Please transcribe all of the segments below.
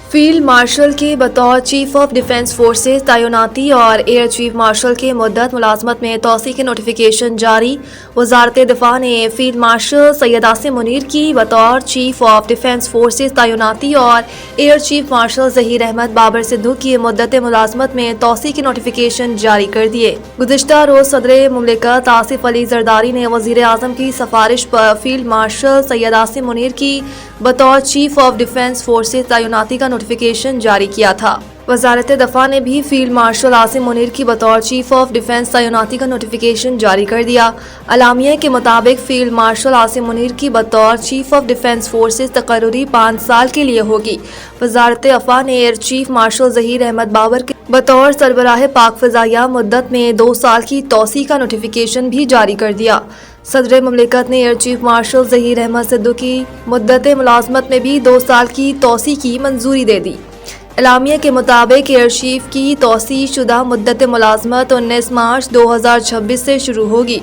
Field marshal के बतौर chief of defence forces तैनाती और एयर चीफ मार्शल के मुद्दत मुलाजमत में तोसी के नोटिफिकेशन जारी। वजारत दिफा ने फील्ड मार्शल सैयद आसिम मुनीर की बतौर चीफ ऑफ डिफेंस फोर्सेज तैनाती और air chief marshal Zaheer Ahmed Babar Sidhu की मुद्दत मुलाजमत में तोसी के नोटिफिकेशन जारी कर दिए। गुज़िश्ता रोज सदर मुमलिकत आसिफ अली जरदारी ने वज़ीर आज़म की सिफारिश पर फील्ड मार्शल सैयद आसिम मुनीर की बतौर चीफ ऑफ डिफेंस फोर्सेज तैनाती का नोटिफिकेशन जारी किया था। वजारत दफा ने भी फील्ड मार्शल आसिम मुनीर की बतौर चीफ ऑफ डिफेंस तैनाती का नोटिफिकेशन जारी कर दिया। अलामिया के मुताबिक फील्ड मार्शल आसिम मुनीर की बतौर चीफ ऑफ डिफेंस फोर्सेज तकर्री 5 साल के लिए होगी। वजारत दफा ने air chief marshal Zaheer Ahmed Babar के बतौर सरबराह पाक फ़ज़ाइया मुद्दत में 2 साल की तोसी का नोटिफिकेशन भी जारी कर दिया। सदर मुमलिकत ने air chief marshal Zaheer Ahmed Sidhu की मुद्दत मुलाजमत में भी 2 साल की तोसी की मंजूरी दे दी। एलामिया के मुताबिक एयर चीफ की तोसी शुदा मुद्दत मुलाजमत 19 मार्च 2026 से शुरू होगी।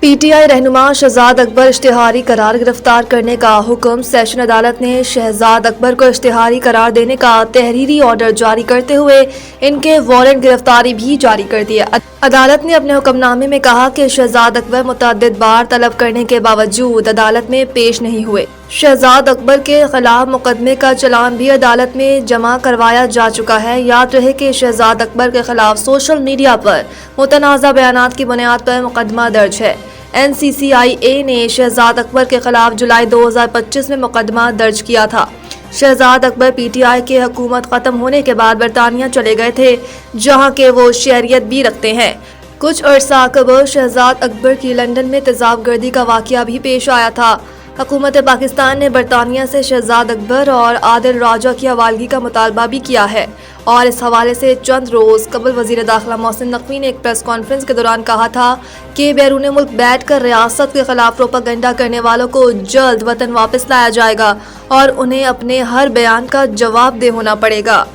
पीटीआई रहनुमा शहजाद अकबर इश्तिहारी करार गिरफ्तार करने का हुक्म। सेशन अदालत ने शहजाद अकबर को इश्तिहारी करार देने का तहरीरी ऑर्डर जारी करते हुए इनके वारंट गिरफ्तारी भी जारी कर दिया। अदालत ने अपने हुक्मनामे में कहा कि शहजाद अकबर मुतअद्दिद बार तलब करने के बावजूद अदालत में पेश नहीं हुए। शहजाद अकबर के खिलाफ मुकदमे का चलान भी अदालत में जमा करवाया जा चुका है। याद रहे कि शहजाद अकबर के खिलाफ सोशल मीडिया पर मुतनाज़ा बयानात की बुनियाद पर मुकदमा दर्ज है। NCCIA ने शहजाद अकबर के खिलाफ जुलाई 2025 में मुकदमा दर्ज किया था। शहजाद अकबर PTI के हुकूमत ख़त्म होने के बाद बरतानिया चले गए थे, जहां के वो शहरियत भी रखते हैं। कुछ अरसा कबल शहजाद अकबर की लंदन में तेज़ाब गर्दी का वाक़या भी पेश आया था। हुकूमत पाकिस्तान ने बरतानिया से शहजाद अकबर और आदिल राजा की हवालगी का मुतालबा भी किया है और इस हवाले से चंद रोज़ कबल वज़ीर दाखिला मोहसिन नकवी ने एक प्रेस कॉन्फ्रेंस के दौरान कहा था कि बैरून मुल्क बैठ कर रियासत के खिलाफ प्रोपेगेंडा करने वालों को जल्द वतन वापस लाया जाएगा और उन्हें अपने हर बयान का जवाबदेह होना पड़ेगा।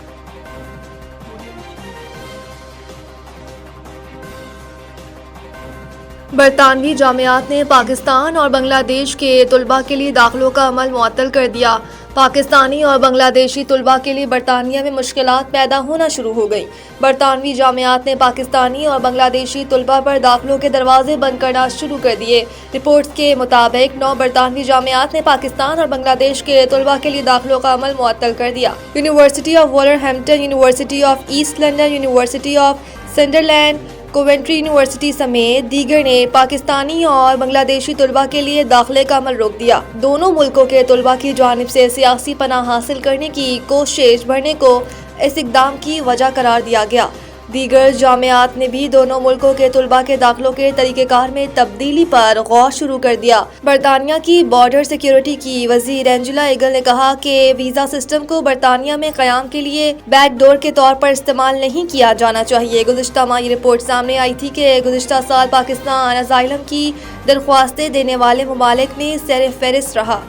बरतानवी जामियात ने पाकिस्तान और बांग्लादेश के तलबा के लिए दाखिलों का अमल मुअत्तल कर दिया। पाकिस्तानी और बांग्लादेशी तलबा के लिए बरतानिया में मुश्किलात पैदा होना शुरू हो गई। बरतानवी जामियात ने पाकिस्तानी और बांग्लादेशी तलबा पर दाखिलों के दरवाजे बंद करना शुरू कर दिए। रिपोर्ट्स के मुताबिक 9 बरतानवी जामियात ने पाकिस्तान और बांग्लादेश के तलबा के लिए दाखिलों का अमल मुअत्तल कर दिया। University of Wolverhampton, university of East London, university of Sunderland, Coventry university समेत दीगर ने पाकिस्तानी और बांग्लादेशी तलबा के लिए दाखिले का अमल रोक दिया। दोनों मुल्कों के तलबा की जानिब से सियासी पनाह हासिल करने की कोशिश बढ़ने को इस इक़दाम की वजह करार दिया गया। दीगर जामियात ने भी दोनों मुल्कों के तलबा के दाखिलों के तरीक़ेकार में तब्दीली पर गौर शुरू कर दिया। बरतानिया की बॉर्डर सिक्योरिटी की वज़ीर एंजेला ईगल ने कहा कि वीज़ा सिस्टम को बरतानिया में क़याम के लिए बैकडोर के तौर पर इस्तेमाल नहीं किया जाना चाहिए। गुज़िश्ता माह ये रिपोर्ट सामने आई थी कि गुज़िश्ता साल पाकिस्तान असाइलम की दरख्वास्तें देने वाले ममालिक में सर फहरिस्त रहा।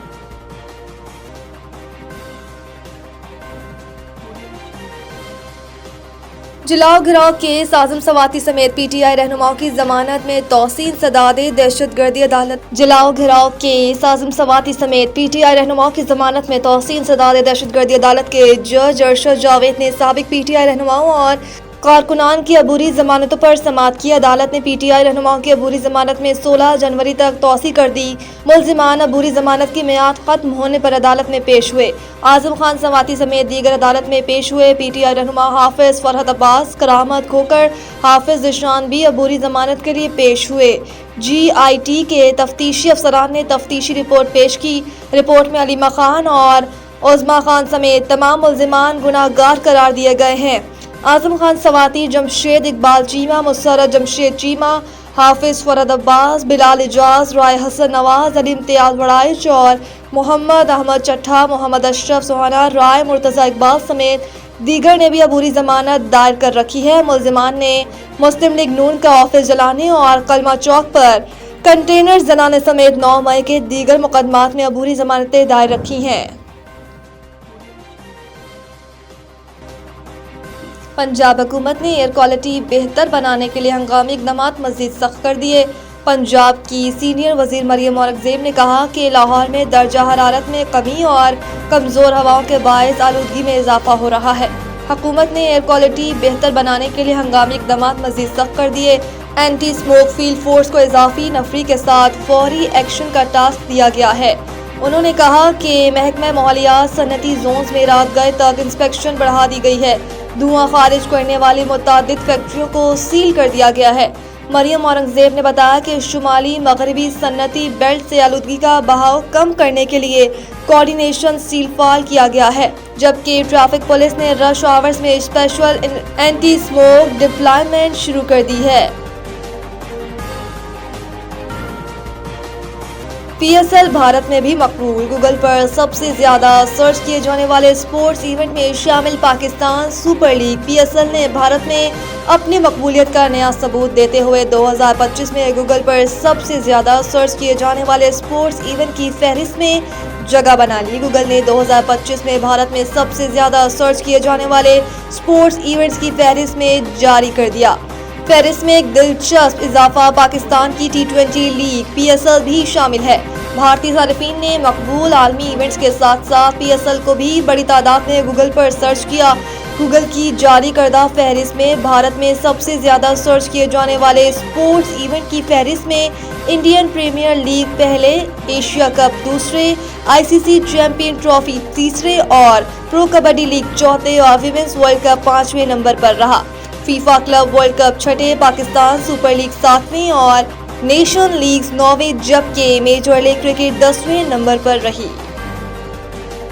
जलाओ घिराव केस आज़म सवाती समेत PTI रहनुमाओं की जमानत में तौसीन सदादे दहशतगर्दी अदालत। जलाओ घिराव केस आज़म सवाती समेत PTI रहनुमाओं की जमानत में तौसीन सदादे दहशतगर्दी अदालत के जज अरशद जावेद ने साबिक PTI रहनुमाओं और कारकुनान की अबूरी जमानतों पर समाअत की। अदालत ने PTI रहनुमाओं की अबूरी जमानत में 16 जनवरी तक तौसी कर दी। मुल्जिमान अबूरी जमानत की मियाद खत्म होने पर अदालत में पेश हुए। आजम खान सवाती समेत दीगर अदालत में पेश हुए। PTI रहनुमा हाफिज फरहत अब्बास, करामत खोकर, हाफिज जिशान भी अबूरी जमानत के लिए पेश हुए। GIT के तफ्तीशी अफसरान ने तफ्तीशी रिपोर्ट पेश की। रिपोर्ट में अलीमा खान और उज़मा खान समेत तमाम मुल्जिमान गुनाहगार करार दिए गए हैं। आजम खान सवाती, जमशेद इकबाल चीमा, मुसर्रत जमशेद चीमा, हाफिज फरहत अब्बास, बिलाल इजाज, राय हसन नवाज, अली इम्तियाज बड़ाइच और मोहम्मद अहमद चट्ठा, मोहम्मद अशरफ सुहाना, राय मुर्तज़ा इकबाल समेत दीगर ने भी अबूरी जमानत दायर कर रखी है। मुल्जिमान ने मुस्लिम लीग नून का ऑफिस जलाने और कलमा चौक पर कंटेनर जलाने समेत 9 मई के दीगर मुकदमात में अबूरी जमानतें दायर रखी हैं। पंजाब हुकूमत ने एयर क्वालिटी बेहतर बनाने के लिए हंगामी इक़दामात मज़ीद सख्त कर दिए। پنجاب کی سینئر وزیر مریم اورنگزیب نے کہا کہ لاہور میں درجہ حرارت میں کمی اور کمزور ہواؤں کے باعث آلودگی میں اضافہ ہو رہا ہے۔ حکومت نے ایئر کوالٹی بہتر بنانے کے لیے ہنگامی اقدامات مزید سخت کر دیے۔ اینٹی اسموک فیلڈ فورس کو اضافی نفری کے ساتھ فوری ایکشن کا ٹاسک دیا گیا ہے۔ انہوں نے کہا کہ محکمہ ماحولیات صنعتی زونز میں رات گئے تک انسپیکشن بڑھا دی گئی ہے۔ دھواں خارج کرنے والی متعدد فیکٹریوں کو سیل کر دیا گیا ہے۔ مریم اورنگزیب نے بتایا کہ شمالی مغربی صنعتی بیلٹ سے آلودگی کا بہاؤ کم کرنے کے لیے کوارڈینیشن سیل فعال کیا گیا ہے، جبکہ ٹریفک پولیس نے رش آورز میں اسپیشل اینٹی اسموک ڈپلائمنٹ شروع کر دی ہے۔ پی ایس ایل بھارت میں بھی مقبول۔ گوگل پر سب سے زیادہ سرچ کیے جانے والے اسپورٹس ایونٹ میں شامل Pakistan super league P S L نے بھارت میں اپنی مقبولیت کا نیا ثبوت دیتے ہوئے 2025 میں گوگل پر سب سے زیادہ سرچ کیے جانے والے اسپورٹس ایونٹ کی فہرست میں جگہ بنا لی۔ گوگل نے 2025 میں بھارت میں سب سے زیادہ سرچ کیے جانے والے اسپورٹس ایونٹس کی فہرست میں جاری کر دیا۔ فہرست میں ایک دلچسپ اضافہ پاکستان کی T20 league P S L بھی شامل ہے۔ بھارتی صارفین نے مقبول عالمی ایونٹس کے ساتھ ساتھ پی ایس ایل کو بھی بڑی تعداد میں گوگل پر سرچ کیا۔ گوگل کی جاری کردہ فہرست میں بھارت میں سب سے زیادہ سرچ کیے جانے والے اسپورٹس ایونٹ کی فہرست میں انڈین پریمیئر لیگ پہلے، ایشیا کپ دوسرے، ICC چیمپئن ٹرافی تیسرے اور پرو کبڈی لیگ چوتھے اور ویمنز ورلڈ کپ 5ویں نمبر پر رہا۔ فیفا کلب ورلڈ کپ چھٹے، پاکستان سپر لیگ 7ویں اور نیشن لیگز 9ویں، جبکہ میجر لیگ کرکٹ 10ویں نمبر پر رہی۔